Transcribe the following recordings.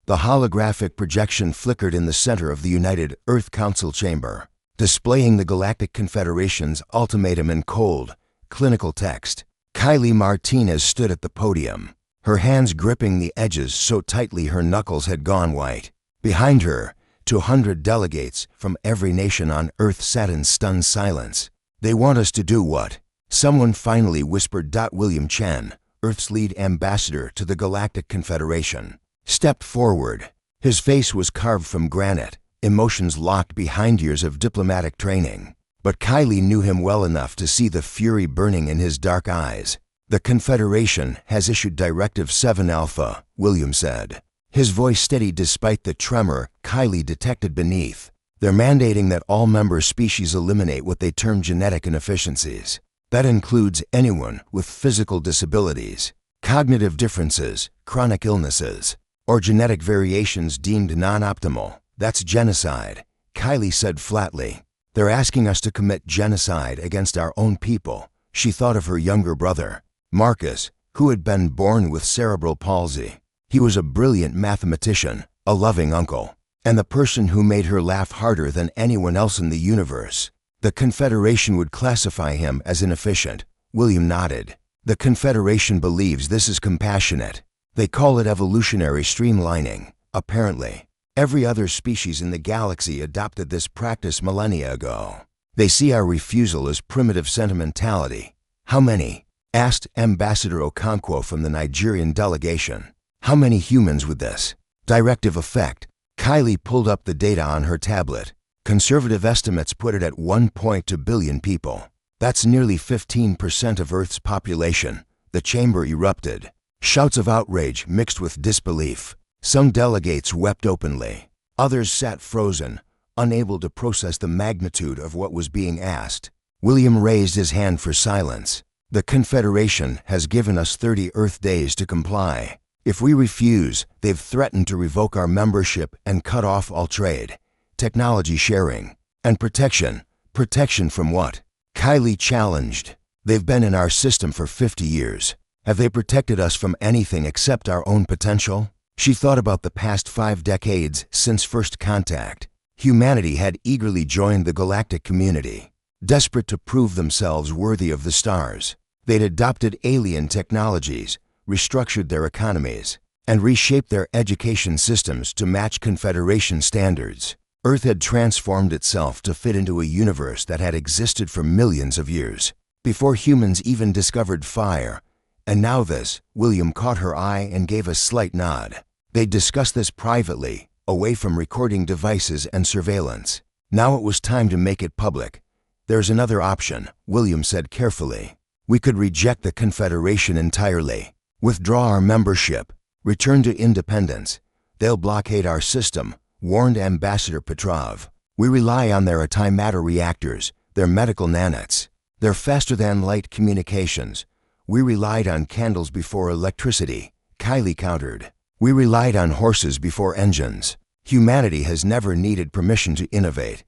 The holographic projection flickered in the center of the United Earth Council chamber, displaying the Galactic Confederation's ultimatum in cold, clinical text. Kylie Martinez stood at the podium, her hands gripping the edges so tightly her knuckles had gone white. Behind her, 200 delegates from every nation on Earth sat in stunned silence. "They want us to do what?" someone finally whispered. William Chen, Earth's lead ambassador to the Galactic Confederation, stepped forward. His face was carved from granite, emotions locked behind years of diplomatic training. But Kylie knew him well enough to see the fury burning in his dark eyes. "The Confederation has issued Directive 7 Alpha," William said, his voice steady despite the tremor Kylie detected beneath. "They're mandating that all member species eliminate what they term genetic inefficiencies. That includes anyone with physical disabilities, cognitive differences, chronic illnesses, or genetic variations deemed non-optimal. That's genocide," Kylie said flatly. "They're asking us to commit genocide against our own people." She thought of her younger brother, Marcus, who had been born with cerebral palsy. He was a brilliant mathematician, a loving uncle, and the person who made her laugh harder than anyone else in the universe. "The Confederation would classify him as inefficient." William nodded. "The Confederation believes this is compassionate. They call it evolutionary streamlining, apparently. Every other species in the galaxy adopted this practice millennia ago. They see our refusal as primitive sentimentality." "How many?" asked Ambassador Okonkwo from the Nigerian delegation. "How many humans with this directive effect?" Kylie pulled up the data on her tablet. Conservative estimates put it at 1.2 billion people. That's nearly 15% of Earth's population. The chamber erupted. Shouts of outrage mixed with disbelief. Some delegates wept openly. Others sat frozen, unable to process the magnitude of what was being asked. William raised his hand for silence. "The Confederation has given us 30 Earth days to comply. If we refuse, they've threatened to revoke our membership and cut off all trade, technology sharing, and protection." "Protection from what?" Kylie challenged. "They've been in our system for 50 years. Have they protected us from anything except our own potential?" She thought about the past 5 decades since first contact. Humanity had eagerly joined the galactic community, desperate to prove themselves worthy of the stars. They'd adopted alien technologies, restructured their economies, and reshaped their education systems to match Confederation standards. Earth had transformed itself to fit into a universe that had existed for millions of years, before humans even discovered fire. And now this, William caught her eye and gave a slight nod. They'd discussed this privately, away from recording devices and surveillance. Now it was time to make it public. "There's another option," William said carefully. "We could reject the Confederation entirely, withdraw our membership, return to independence. They'll blockade our system," warned Ambassador Petrov. "We rely on their antimatter reactors, their medical nanites, their faster-than-light communications. We relied on candles before electricity," Kylie countered. "We relied on horses before engines. Humanity has never needed permission to innovate."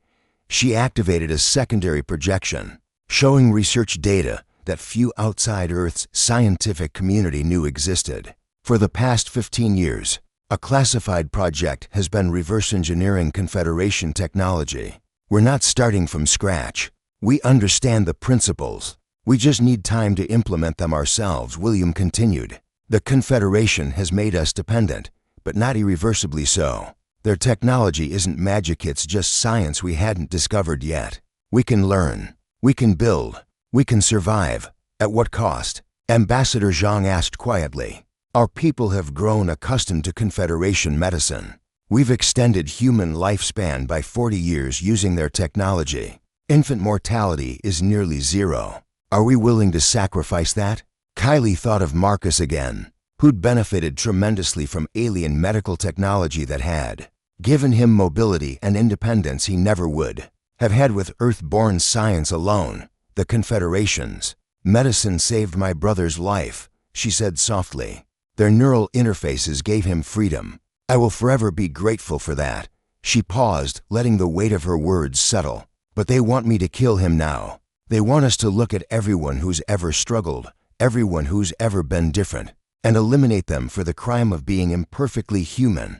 She activated a secondary projection, showing research data that few outside Earth's scientific community knew existed. For the past 15 years, a classified project has been reverse engineering Confederation technology. "We're not starting from scratch. We understand the principles. We just need time to implement them ourselves," William continued. "The Confederation has made us dependent, but not irreversibly so. Their technology isn't magic, it's just science we hadn't discovered yet. We can learn, we can build, we can survive. At what cost?" Ambassador Zhang asked quietly. "Our people have grown accustomed to Confederation medicine. We've extended human lifespan by 40 years using their technology. Infant mortality is nearly zero. Are we willing to sacrifice that?" Kylie thought of Marcus again, who'd benefited tremendously from alien medical technology that had given him mobility and independence he never would have had with Earth-born science alone. "The Confederation's medicine saved my brother's life," she said softly. "Their neural interfaces gave him freedom. I will forever be grateful for that." She paused, letting the weight of her words settle. "But they want me to kill him now. They want us to look at everyone who's ever struggled, everyone who's ever been different, and eliminate them for the crime of being imperfectly human.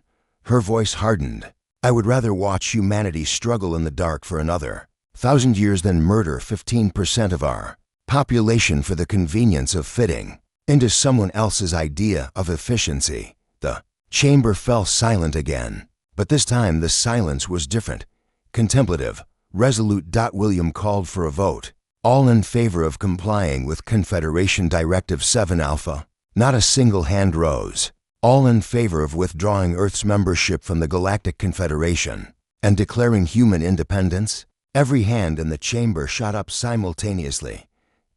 Her voice hardened. "I would rather watch humanity struggle in the dark for another 1,000 years than murder 15% of our population for the convenience of fitting into someone else's idea of efficiency." The chamber fell silent again, but this time the silence was different, contemplative, resolute. William called for a vote. "All in favor of complying with Confederation Directive 7 Alpha?" Not a single hand rose. "All in favor of withdrawing Earth's membership from the Galactic Confederation and declaring human independence?" Every hand in the chamber shot up simultaneously.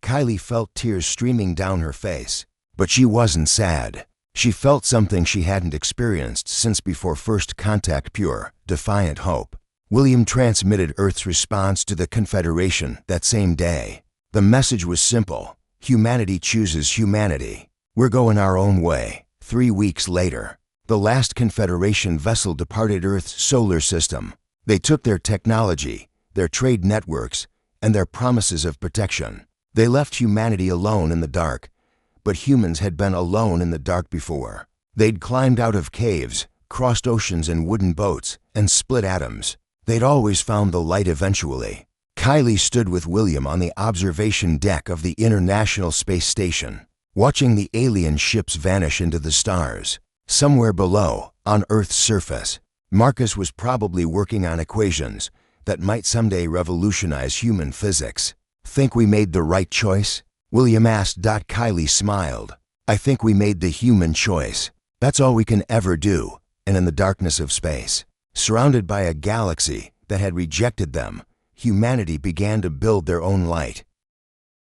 Kylie felt tears streaming down her face, but she wasn't sad. She felt something she hadn't experienced since before first contact: pure, defiant hope. William transmitted Earth's response to the Confederation that same day. The message was simple: humanity chooses humanity. We're going our own way. 3 weeks later, the last Confederation vessel departed Earth's solar system. They took their technology, their trade networks, and their promises of protection. They left humanity alone in the dark, but humans had been alone in the dark before. They'd climbed out of caves, crossed oceans in wooden boats, and split atoms. They'd always found the light eventually. Kylie stood with William on the observation deck of the International Space Station, watching the alien ships vanish into the stars. Somewhere below, on Earth's surface, Marcus was probably working on equations that might someday revolutionize human physics. "Think we made the right choice?" William asked. Kylie smiled. "I think we made the human choice. That's all we can ever do." And in the darkness of space, surrounded by a galaxy that had rejected them, humanity began to build their own light.